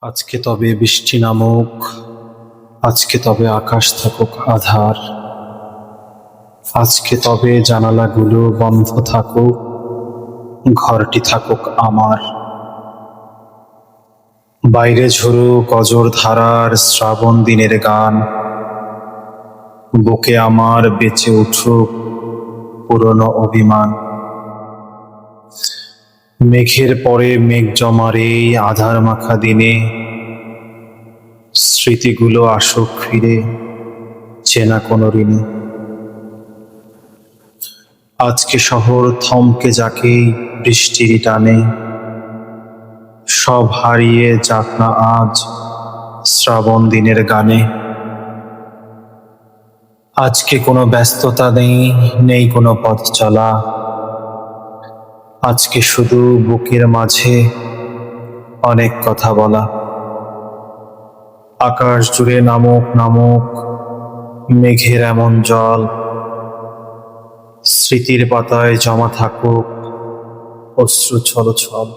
আজকে তবে বৃষ্টি নামুক, আজকে তবে আকাশ থাকুক আঁধার, আজকে তবে জানালাগুলো বন্ধ থাকুক, ঘরটি থাকুক আমার। বাইরে ঝরুক অজর ধারার শ্রাবণ দিনের গান, বুকে আমার বেঁচে উঠুক পুরনো অভিমান। মেঘের পরে মেঘ জমার এই আধার মাখা দিনে স্মৃতিগুলো আসুক ফিরে চেনা কোনো ঋণে। আজকে শহর থমকে যাকে বৃষ্টির টানে, সব হারিয়ে যাক না আজ শ্রাবণ দিনের গানে। আজকে কোনো ব্যস্ততা নেই, নেই কোনো পথ চলা, আজকে শুধু বুকের মাঝে অনেক কথা বলা। আকাশ জুড়ে নামুক নামুক মেঘের এমন জল, স্মৃতির পাতায় জমা থাকুক অশ্রু ছল ছল।